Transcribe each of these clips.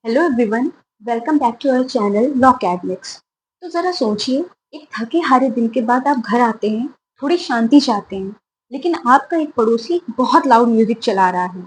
Hello everyone, welcome back to our channel Lawcademics. तो ज़रा सोचिए, एक थके हारे दिन के बाद आप घर आते हैं, थोड़ी शांति चाहते हैं, लेकिन आपका एक पड़ोसी बहुत लाउड म्यूजिक चला रहा है।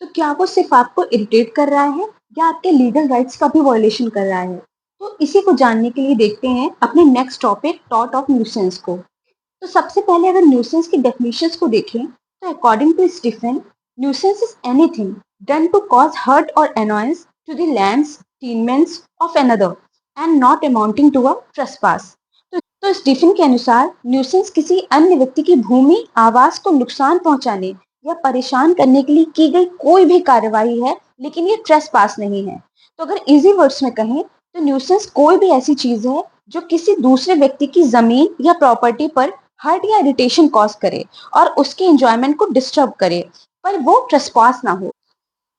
तो क्या वो सिर्फ आपको इरिटेट कर रहा है या आपके लीगल राइट्स का भी वॉयलेशन कर रहा है? तो इसी को जानने के लिए देखते हैं अपने next topic tort of nuisance को। तो सबसे पहले अगर न्यूसेंस की डेफिनेशंस को देखें तो according to Stephen, nuisance is anything done to cause hurt or annoyance to the lands, tenements of another and not amounting to a trespass। तो स्टीफन के अनुसार न्यूसेंस किसी अन्य व्यक्ति की भूमि आवास को नुकसान पहुंचाने या परेशान करने के लिए की गई कोई भी कार्रवाई है, लेकिन ये ट्रेसपास नहीं है। तो अगर इजी वर्ड्स में कहें तो न्यूसेंस कोई भी ऐसी चीज है जो किसी दूसरे व्यक्ति की जमीन या प्रॉपर्टी पर हर्ट या इरिटेशन कॉज करे और उसके एंजॉयमेंट को डिस्टर्ब करे, पर वो ट्रेसपास ना हो।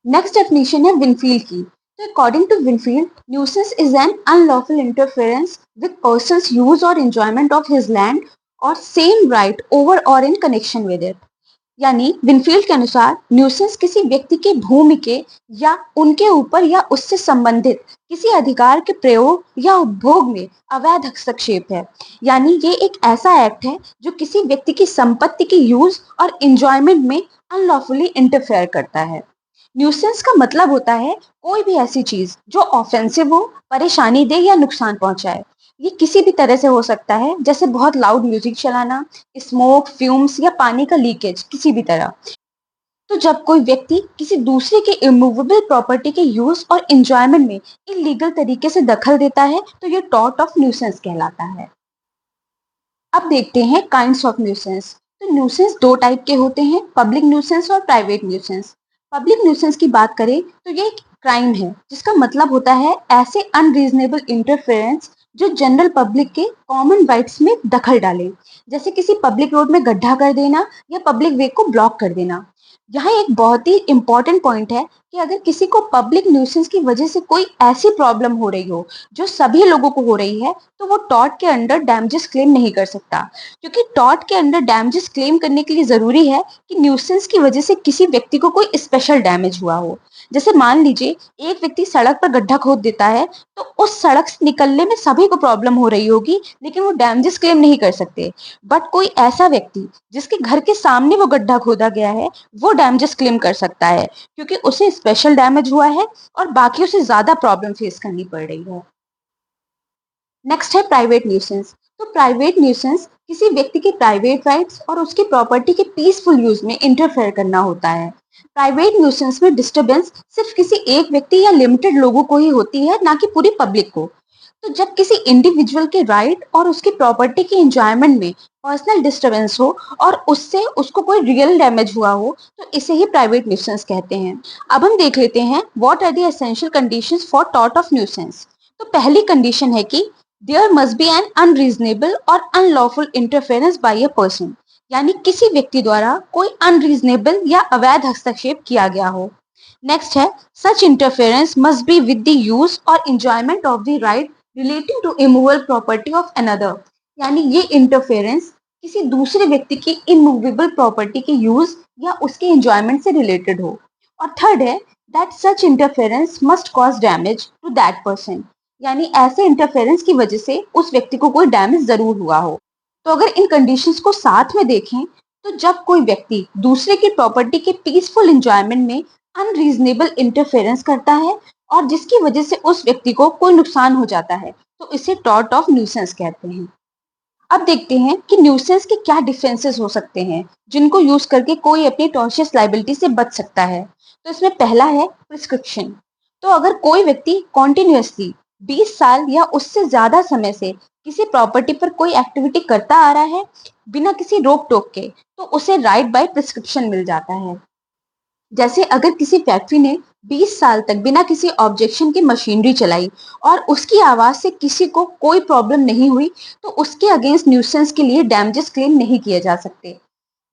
नेक्स्ट डेफिनेशन है विनफील्ड की। तो according to Winfield, nuisance is an unlawful interference with persons use और enjoyment of his land or same right over or in connection with it. यानी विनफील्ड के अनुसार न्यूसेंस किसी व्यक्ति की भूमि के या उनके ऊपर या उससे संबंधित किसी अधिकार के प्रयोग या उपभोग में अवैध हस्तक्षेप है। यानी ये एक ऐसा एक्ट है जो किसी व्यक्ति की संपत्ति की यूज और एंजॉयमेंट में अनलॉफुली इंटरफेयर करता है। न्यूसेंस का मतलब होता है कोई भी ऐसी चीज जो ऑफेंसिव हो, परेशानी दे या नुकसान पहुंचाए। ये किसी भी तरह से हो सकता है, जैसे बहुत लाउड म्यूजिक चलाना, स्मोक, फ्यूम्स या पानी का लीकेज, किसी भी तरह। तो जब कोई व्यक्ति किसी दूसरे के इमूवेबल प्रॉपर्टी के यूज और एंजॉयमेंट में इलीगल तरीके से दखल देता है तो ये टॉर्ट ऑफ न्यूसेंस कहलाता है। अब देखते हैं काइंड्स ऑफ न्यूसेंस। तो न्यूसेंस दो टाइप के होते हैं, पब्लिक न्यूसेंस और प्राइवेट न्यूसेंस। पब्लिक न्यूसेंस की बात करें तो ये एक क्राइम है जिसका मतलब होता है ऐसे अनरीजनेबल इंटरफेरेंस जो जनरल पब्लिक के कॉमन राइट्स में दखल डाले, जैसे किसी पब्लिक रोड में गड्ढा कर देना या पब्लिक वे को ब्लॉक कर देना। यहाँ एक बहुत ही इंपॉर्टेंट पॉइंट है कि अगर किसी को पब्लिक न्यूसेंस की वजह से कोई ऐसी प्रॉब्लम हो रही हो जो सभी लोगों को हो रही है, तो वो टॉर्ट के अंडर डैमेजेस क्लेम नहीं कर सकता। क्योंकि टॉर्ट के अंडर डैमेजेस क्लेम करने के लिए जरूरी है कि न्यूसेंस की वजह से किसी व्यक्ति को कोई स्पेशल डैमेज हुआ हो। जैसे मान लीजिए एक व्यक्ति सड़क पर गड्ढा खोद देता है, तो उस सड़क से निकलने में सभी को प्रॉब्लम हो रही होगी, लेकिन वो डैमेजेस क्लेम नहीं कर सकते। बट कोई ऐसा व्यक्ति जिसके घर के सामने वो गड्ढा खोदा गया है, वो डैमेजेस क्लेम कर सकता है, क्योंकि उसे स्पेशल डैमेज हुआ है और बाकियों से ज्यादा प्रॉब्लम फेस करनी पड़ रही है। नेक्स्ट है प्राइवेट न्यूसेंस। तो प्राइवेट न्यूसेंस किसी व्यक्ति के प्राइवेट राइट्स और उसकी प्रॉपर्टी के पीसफुल यूज में इंटरफेयर करना होता है। प्राइवेट न्यूसेंस में डिस्टरबेंस सिर्फ किसी एक व्यक्ति या लिमिटेड लोगों को ही होती है, ना कि पूरी पब्लिक को। तो जब किसी इंडिविजुअल के राइट और उसकी प्रॉपर्टी के एंजॉयमेंट में पर्सनल डिस्टरबेंस हो और उससे उसको कोई रियल डैमेज हुआ हो, तो इसे ही प्राइवेट न्यूसेंस कहते हैं। अब हम देख लेते हैं what are the essential conditions for tort of nuisance. तो पहली कंडीशन है कि there must be an unreasonable और unlawful interference by a person. यानी किसी व्यक्ति द्वारा कोई अनरीजनेबल या अवैध हस्तक्षेप किया गया हो। नेक्स्ट है such interference must be with the use और enjoyment of the right relating to immovable property of another. यानी ये इंटरफेरेंस किसी दूसरे व्यक्ति की इमूवेबल प्रॉपर्टी के यूज या उसके एंजॉयमेंट से रिलेटेड हो। और थर्ड है that such interference must cause damage to that person. यानी ऐसे इंटरफेरेंस की वजह से उस व्यक्ति को कोई डैमेज जरूर हुआ हो। तो अगर इन कंडीशंस को साथ में देखें तो जब कोई व्यक्ति दूसरे की प्रॉपर्टी के पीसफुल एंजॉयमेंट में अनरीजनेबल इंटरफेरेंस करता है और जिसकी वजह से उस व्यक्ति को कोई नुकसान हो जाता है, तो इसे टॉर्ट ऑफ न्यूसेंस कहते हैं। अब देखते हैं कि न्यूसेंस के क्या डिफेंसेस हो सकते हैं जिनको यूज करके कोई अपनी टॉर्शियस लाइबिलिटी से बच सकता है। तो इसमें पहला है प्रिस्क्रिप्शन। तो अगर कोई व्यक्ति कॉन्टिन्यूसली 20 साल या उससे ज्यादा समय से किसी प्रॉपर्टी पर कोई एक्टिविटी करता आ रहा है बिना किसी रोक टोक के, तो उसे राइट बाय प्रिस्क्रिप्शन मिल जाता है। जैसे अगर किसी फैक्ट्री ने 20 साल तक बिना किसी ऑब्जेक्शन की मशीनरी चलाई और उसकी आवाज से किसी को कोई प्रॉब्लम नहीं हुई, तो उसके अगेंस्ट न्यूसेंस के लिए डैमेजेस क्लेम नहीं किए जा सकते।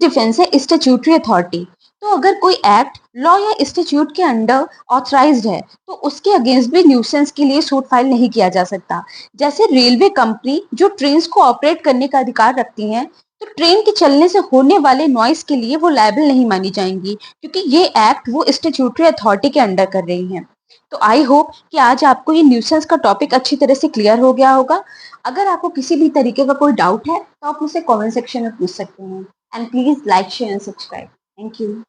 डिफेंस है स्टैट्यूटरी अथॉरिटी। तो अगर कोई एक्ट, लॉ या स्टैट्यूट के अंडर ऑथराइज्ड है, तो उसके अगेंस्ट भी न्यूसेंस के लिए सूट फाइल नहीं किया जा सकता। जैसे रेलवे कंपनी जो ट्रेन को ऑपरेट करने का अधिकार रखती हैं, तो ट्रेन के चलने से होने वाले नॉइस के लिए वो लायबल नहीं मानी जाएंगी, क्योंकि ये एक्ट वो स्टैट्यूटरी अथॉरिटी के अंडर कर रही हैं। तो आई होप कि आज आपको ये न्यूसेंस का टॉपिक अच्छी तरह से क्लियर हो गया होगा। अगर आपको किसी भी तरीके का कोई डाउट है तो आप मुझसे कमेंट सेक्शन में पूछ सकते हैं। And please like share and subscribe. Thank you.